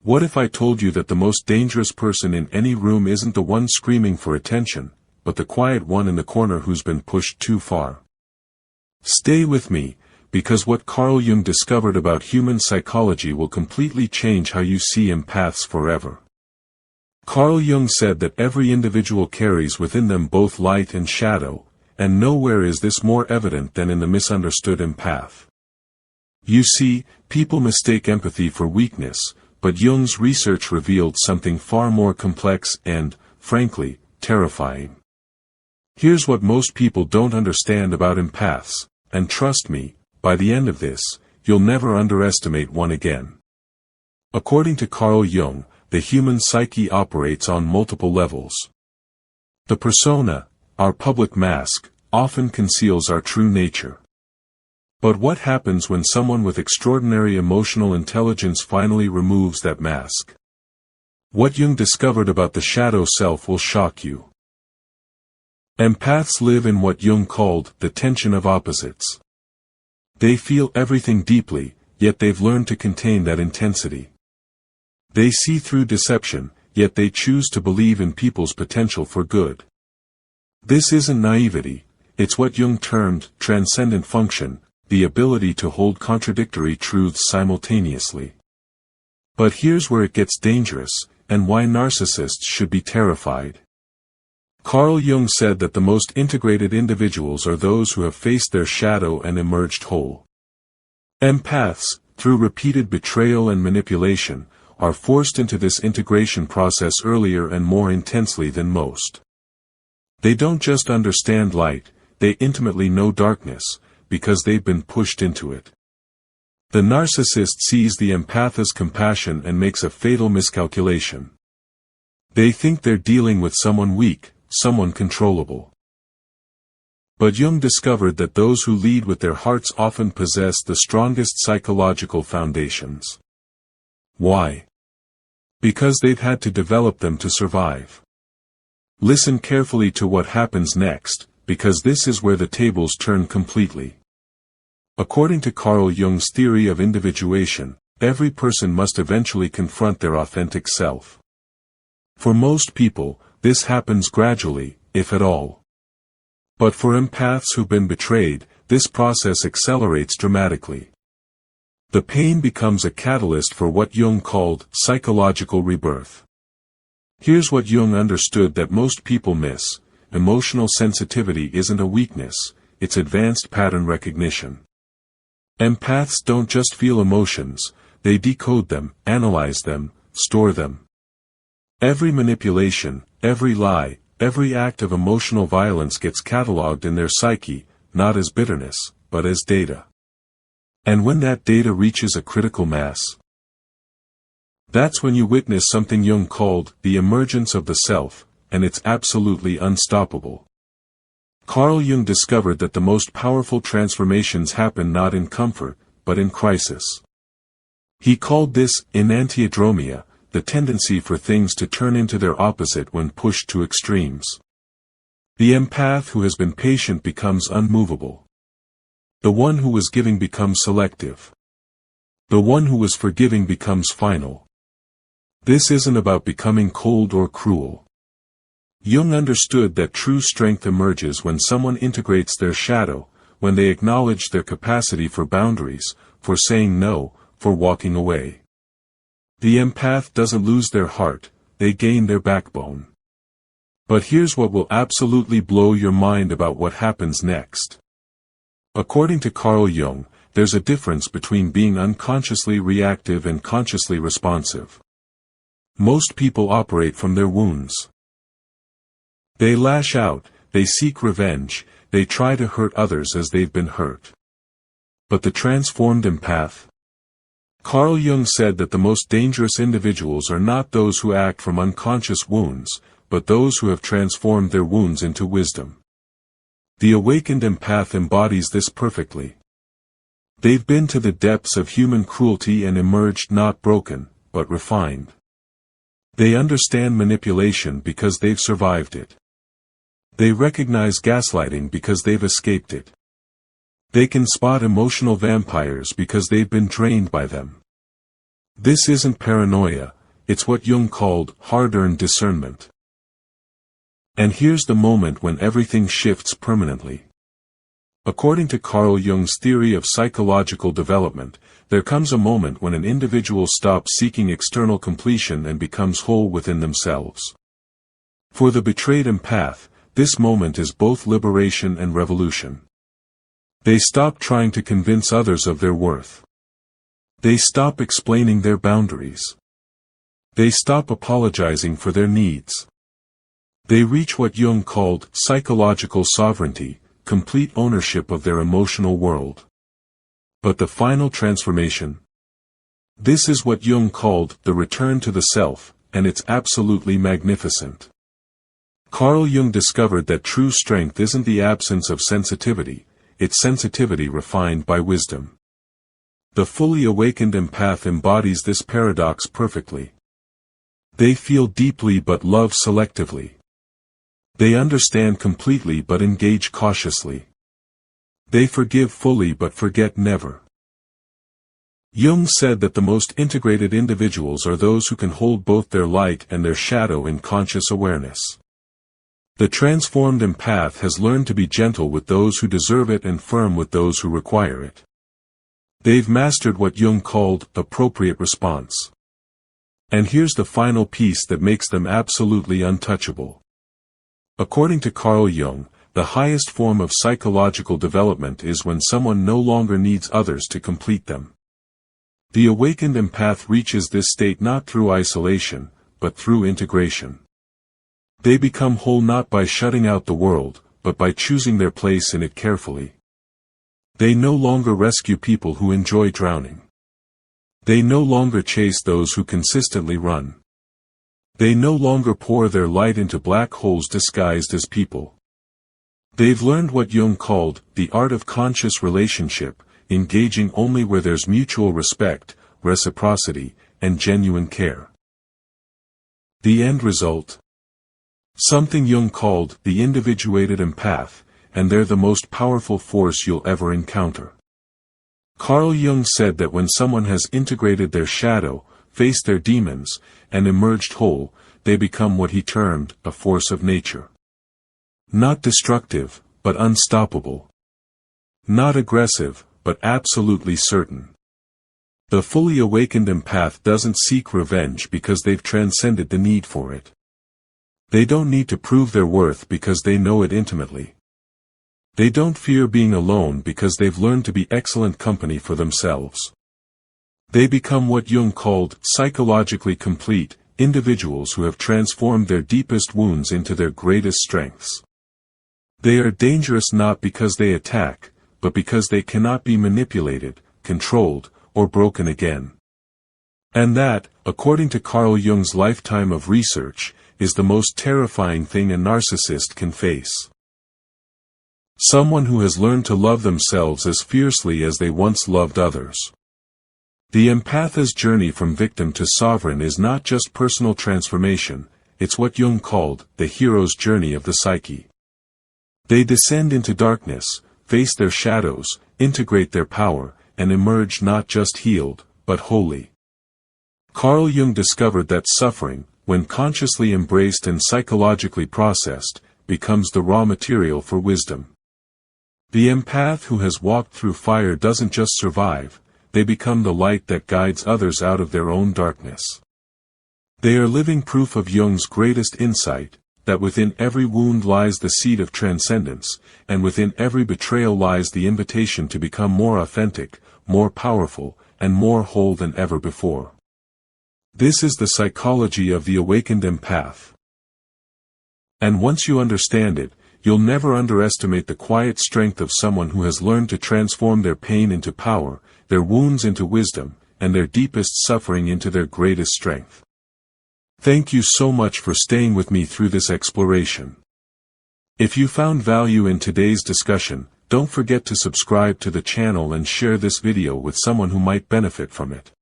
What if I told you that the most dangerous person in any room isn't the one screaming for attention, but the quiet one in the corner who's been pushed too far? Stay with me, because what Carl Jung discovered about human psychology will completely change how you see empaths forever. Carl Jung said that every individual carries within them both light and shadow, and nowhere is this more evident than in the misunderstood empath. You see, people mistake empathy for weakness, but Jung's research revealed something far more complex and, frankly, terrifying. Here's what most people don't understand about empaths, and trust me, by the end of this, you'll never underestimate one again. According to Carl Jung, the human psyche operates on multiple levels. The persona, our public mask, often conceals our true nature. But what happens when someone with extraordinary emotional intelligence finally removes that mask? What Jung discovered about the shadow self will shock you. Empaths live in what Jung called the tension of opposites. They feel everything deeply, yet they've learned to contain that intensity. They see through deception, yet they choose to believe in people's potential for good. This isn't naivety, it's what Jung termed transcendent function, the ability to hold contradictory truths simultaneously. But here's where it gets dangerous, and why narcissists should be terrified. Carl Jung said that the most integrated individuals are those who have faced their shadow and emerged whole. Empaths, through repeated betrayal and manipulation, are forced into this integration process earlier and more intensely than most. They don't just understand light, they intimately know darkness, because they've been pushed into it. The narcissist sees the empath as compassion and makes a fatal miscalculation. They think they're dealing with someone weak, someone controllable. But Jung discovered that those who lead with their hearts often possess the strongest psychological foundations. Why? Because they've had to develop them to survive. Listen carefully to what happens next, because this is where the tables turn completely. According to Carl Jung's theory of individuation, every person must eventually confront their authentic self. For most people, this happens gradually, if at all. But for empaths who've been betrayed, this process accelerates dramatically. The pain becomes a catalyst for what Jung called psychological rebirth. Here's what Jung understood that most people miss: emotional sensitivity isn't a weakness, it's advanced pattern recognition. Empaths don't just feel emotions, they decode them, analyze them, store them. Every manipulation, every lie, every act of emotional violence gets catalogued in their psyche, not as bitterness, but as data. And when that data reaches a critical mass, that's when you witness something Jung called the emergence of the self, and it's absolutely unstoppable. Carl Jung discovered that the most powerful transformations happen not in comfort, but in crisis. He called this enantiodromia, the tendency for things to turn into their opposite when pushed to extremes. The empath who has been patient becomes unmovable. The one who was giving becomes selective. The one who was forgiving becomes final. This isn't about becoming cold or cruel. Jung understood that true strength emerges when someone integrates their shadow, when they acknowledge their capacity for boundaries, for saying no, for walking away. The empath doesn't lose their heart, they gain their backbone. But here's what will absolutely blow your mind about what happens next. According to Carl Jung, there's a difference between being unconsciously reactive and consciously responsive. Most people operate from their wounds. They lash out, they seek revenge, they try to hurt others as they've been hurt. But the transformed empath? Carl Jung said that the most dangerous individuals are not those who act from unconscious wounds, but those who have transformed their wounds into wisdom. The awakened empath embodies this perfectly. They've been to the depths of human cruelty and emerged not broken, but refined. They understand manipulation because they've survived it. They recognize gaslighting because they've escaped it. They can spot emotional vampires because they've been drained by them. This isn't paranoia, it's what Jung called hard-earned discernment. And here's the moment when everything shifts permanently. According to Carl Jung's theory of psychological development, there comes a moment when an individual stops seeking external completion and becomes whole within themselves. For the betrayed empath, this moment is both liberation and revolution. They stop trying to convince others of their worth. They stop explaining their boundaries. They stop apologizing for their needs. They reach what Jung called psychological sovereignty, complete ownership of their emotional world. But the final transformation? This is what Jung called the return to the self, and it's absolutely magnificent. Carl Jung discovered that true strength isn't the absence of sensitivity, it's sensitivity refined by wisdom. The fully awakened empath embodies this paradox perfectly. They feel deeply but love selectively. They understand completely but engage cautiously. They forgive fully but forget never. Jung said that the most integrated individuals are those who can hold both their light and their shadow in conscious awareness. The transformed empath has learned to be gentle with those who deserve it and firm with those who require it. They've mastered what Jung called appropriate response. And here's the final piece that makes them absolutely untouchable. According to Carl Jung, the highest form of psychological development is when someone no longer needs others to complete them. The awakened empath reaches this state not through isolation, but through integration. They become whole not by shutting out the world, but by choosing their place in it carefully. They no longer rescue people who enjoy drowning. They no longer chase those who consistently run. They no longer pour their light into black holes disguised as people. They've learned what Jung called the art of conscious relationship, engaging only where there's mutual respect, reciprocity, and genuine care. The end result? Something Jung called the individuated empath, and they're the most powerful force you'll ever encounter. Carl Jung said that when someone has integrated their shadow, faced their demons, and emerged whole, they become what he termed a force of nature. Not destructive, but unstoppable. Not aggressive, but absolutely certain. The fully awakened empath doesn't seek revenge because they've transcended the need for it. They don't need to prove their worth because they know it intimately. They don't fear being alone because they've learned to be excellent company for themselves. They become what Jung called psychologically complete, individuals who have transformed their deepest wounds into their greatest strengths. They are dangerous not because they attack, but because they cannot be manipulated, controlled, or broken again. And that, according to Carl Jung's lifetime of research, is the most terrifying thing a narcissist can face. Someone who has learned to love themselves as fiercely as they once loved others. The empath's journey from victim to sovereign is not just personal transformation, it's what Jung called the hero's journey of the psyche. They descend into darkness, face their shadows, integrate their power, and emerge not just healed, but wholly. Carl Jung discovered that suffering, when consciously embraced and psychologically processed, becomes the raw material for wisdom. The empath who has walked through fire doesn't just survive, they become the light that guides others out of their own darkness. They are living proof of Jung's greatest insight, that within every wound lies the seed of transcendence, and within every betrayal lies the invitation to become more authentic, more powerful, and more whole than ever before. This is the psychology of the awakened empath. And once you understand it, you'll never underestimate the quiet strength of someone who has learned to transform their pain into power, their wounds into wisdom, and their deepest suffering into their greatest strength. Thank you so much for staying with me through this exploration. If you found value in today's discussion, don't forget to subscribe to the channel and share this video with someone who might benefit from it.